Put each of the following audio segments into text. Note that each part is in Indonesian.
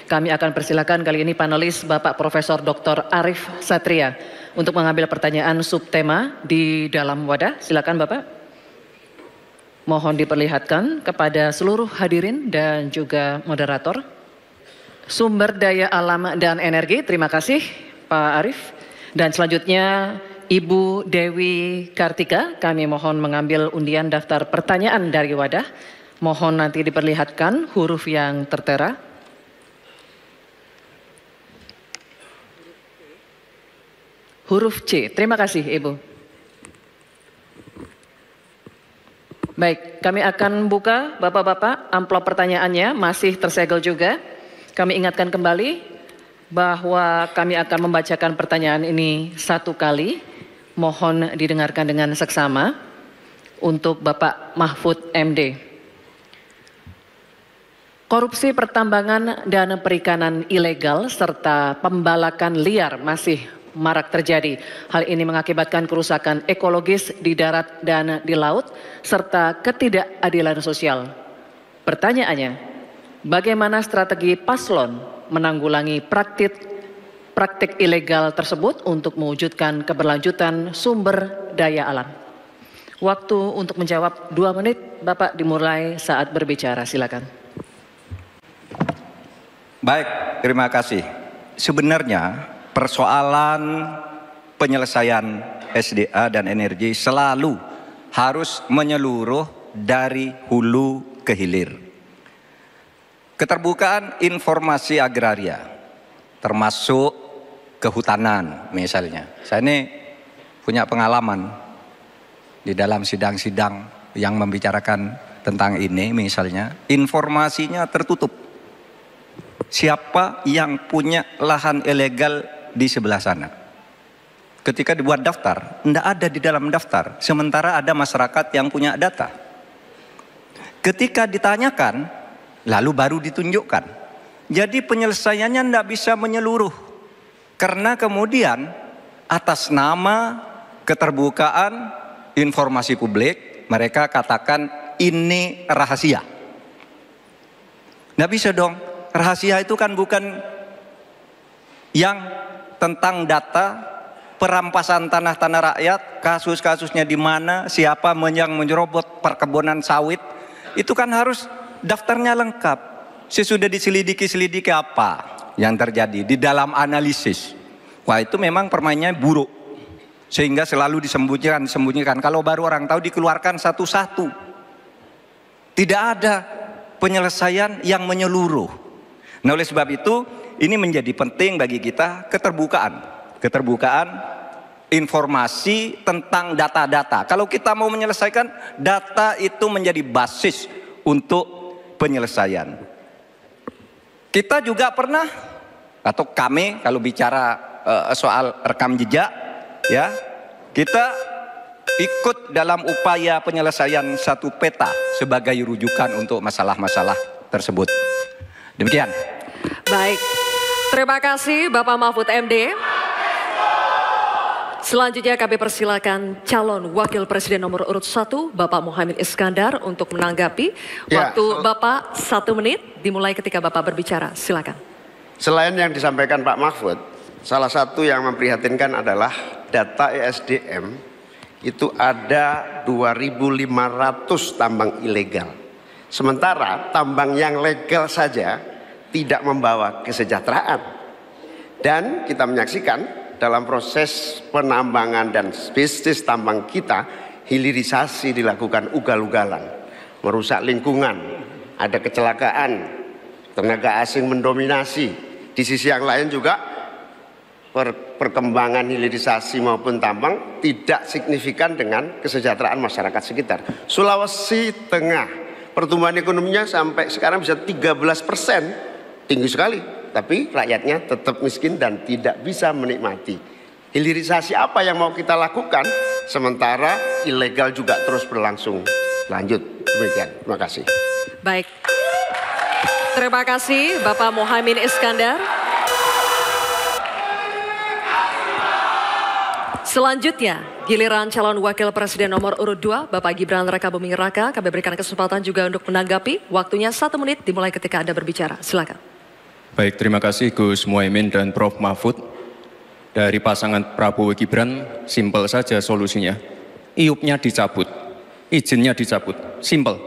Kami akan persilakan kali ini panelis Bapak Profesor Dr. Arif Satria untuk mengambil pertanyaan subtema di dalam wadah. Silakan Bapak. Mohon diperlihatkan kepada seluruh hadirin dan juga moderator. Sumber daya alam dan energi, terima kasih Pak Arif. Dan selanjutnya Ibu Dewi Kartika, kami mohon mengambil undian daftar pertanyaan dari wadah. Mohon nanti diperlihatkan huruf yang tertera. Huruf C, terima kasih Ibu. Baik, kami akan buka Bapak-Bapak amplop pertanyaannya, masih tersegel juga. Kami ingatkan kembali bahwa kami akan membacakan pertanyaan ini satu kali. Mohon didengarkan dengan seksama untuk Bapak Mahfud MD. Korupsi pertambangan dan perikanan ilegal serta pembalakan liar masih marak terjadi. Hal ini mengakibatkan kerusakan ekologis di darat dan di laut serta ketidakadilan sosial. Pertanyaannya, bagaimana strategi paslon menanggulangi praktik ilegal tersebut untuk mewujudkan keberlanjutan sumber daya alam? Waktu untuk menjawab 2 menit, Bapak dimulai saat berbicara, silakan. Baik, terima kasih. Sebenarnya persoalan penyelesaian SDA dan energi selalu harus menyeluruh dari hulu ke hilir. Keterbukaan informasi agraria, termasuk kehutanan misalnya. Saya ini punya pengalaman di dalam sidang-sidang yang membicarakan tentang ini misalnya, informasinya tertutup. Siapa yang punya lahan ilegal di sebelah sana? Ketika dibuat daftar, tidak ada di dalam daftar. Sementara ada masyarakat yang punya data. Ketika ditanyakan, lalu baru ditunjukkan. Jadi penyelesaiannya tidak bisa menyeluruh. Karena kemudian atas nama keterbukaan informasi publik, mereka katakan ini rahasia. Tidak bisa dong. Rahasia itu kan bukan yang tentang data perampasan tanah-tanah rakyat, kasus-kasusnya di mana, siapa yang menyerobot perkebunan sawit. Itu kan harus daftarnya lengkap. Sesudah diselidiki apa yang terjadi di dalam analisis. Wah, itu memang permainannya buruk. Sehingga selalu disembunyikan. Kalau baru orang tahu dikeluarkan satu-satu. Tidak ada penyelesaian yang menyeluruh. Nah, oleh sebab itu ini menjadi penting bagi kita keterbukaan informasi tentang data-data. Kalau kita mau menyelesaikan, data itu menjadi basis untuk penyelesaian. Kita juga pernah, atau kami kalau bicara soal rekam jejak, ya, kita ikut dalam upaya penyelesaian satu peta sebagai rujukan untuk masalah-masalah tersebut. Demikian. Baik, terima kasih Bapak Mahfud MD. Selanjutnya kami persilakan calon wakil presiden nomor urut 1 Bapak Muhaimin Iskandar untuk menanggapi. Waktu Bapak 1 menit dimulai ketika Bapak berbicara, silakan. Selain yang disampaikan Pak Mahfud, salah satu yang memprihatinkan adalah data ESDM itu ada 2.500 tambang ilegal. Sementara tambang yang legal saja tidak membawa kesejahteraan. Dan kita menyaksikan dalam proses penambangan dan bisnis tambang kita, hilirisasi dilakukan ugal-ugalan, merusak lingkungan, ada kecelakaan, tenaga asing mendominasi. Di sisi yang lain juga perkembangan hilirisasi maupun tambang tidak signifikan dengan kesejahteraan masyarakat sekitar. Sulawesi Tengah, pertumbuhan ekonominya sampai sekarang bisa 13%. Tinggi sekali, tapi rakyatnya tetap miskin dan tidak bisa menikmati. Hilirisasi apa yang mau kita lakukan, sementara ilegal juga terus berlangsung. Lanjut, demikian. Terima kasih. Baik, terima kasih Bapak Muhaimin Iskandar. Selanjutnya, giliran calon wakil presiden nomor urut 2, Bapak Gibran Rakabuming Raka. Kami berikan kesempatan juga untuk menanggapi. Waktunya 1 menit dimulai ketika Anda berbicara. Silakan. Baik, terima kasih Gus Muhaimin dan Prof. Mahfud. Dari pasangan Prabowo Gibran, simpel saja solusinya. IUP-nya dicabut, izinnya dicabut, simpel.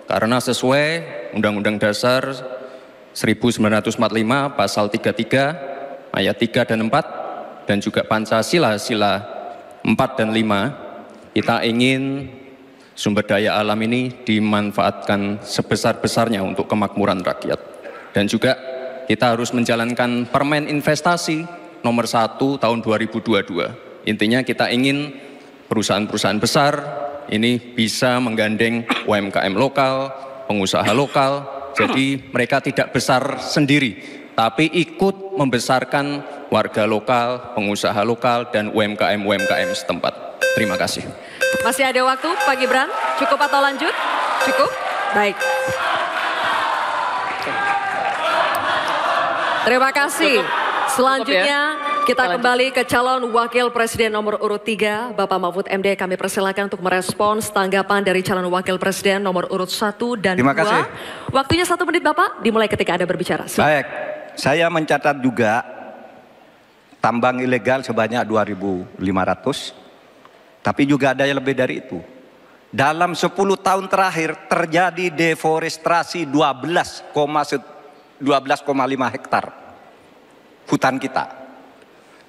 Karena sesuai Undang-Undang Dasar 1945 pasal 33 ayat 3 dan 4 dan juga Pancasila sila 4 dan 5, kita ingin sumber daya alam ini dimanfaatkan sebesar-besarnya untuk kemakmuran rakyat. Dan juga kita harus menjalankan Permen Investasi nomor 1 tahun 2022. Intinya kita ingin perusahaan-perusahaan besar ini bisa menggandeng UMKM lokal, pengusaha lokal, jadi mereka tidak besar sendiri, tapi ikut membesarkan warga lokal, pengusaha lokal, dan UMKM setempat. Terima kasih. Masih ada waktu Pak Gibran, cukup atau lanjut? Cukup? Baik. Terima kasih. Selanjutnya kita kembali ke calon wakil presiden nomor urut 3, Bapak Mahfud MD. Kami persilakan untuk merespons tanggapan dari calon wakil presiden nomor urut 1 dan 2. Terima kasih. Waktunya 1 menit Bapak, dimulai ketika Anda berbicara. Baik, saya mencatat juga tambang ilegal sebanyak 2.500, tapi juga ada yang lebih dari itu. Dalam 10 tahun terakhir terjadi deforestasi 12,5 hektar hutan kita.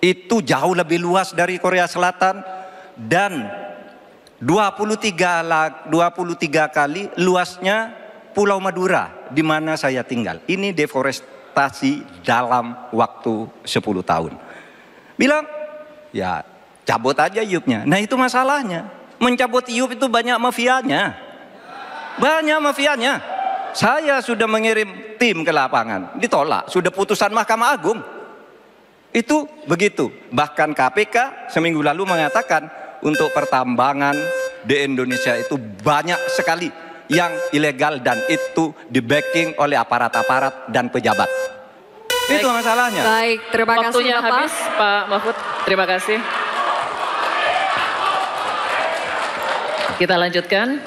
Itu jauh lebih luas dari Korea Selatan dan 23 kali luasnya Pulau Madura di mana saya tinggal. Ini deforestasi dalam waktu 10 tahun. Bilang, ya cabut aja IUP-nya. Nah itu masalahnya. Mencabut IUP itu banyak mafianya. Banyak mafianya. Saya sudah mengirim tim ke lapangan, ditolak. Sudah putusan Mahkamah Agung. Itu begitu. Bahkan KPK seminggu lalu mengatakan untuk pertambangan di Indonesia itu banyak sekali yang ilegal dan itu di-backing oleh aparat-aparat dan pejabat. Baik, itu masalahnya. Baik, terima kasih Waktunya Bapak. habis Pak Mahfud, terima kasih. Kita lanjutkan.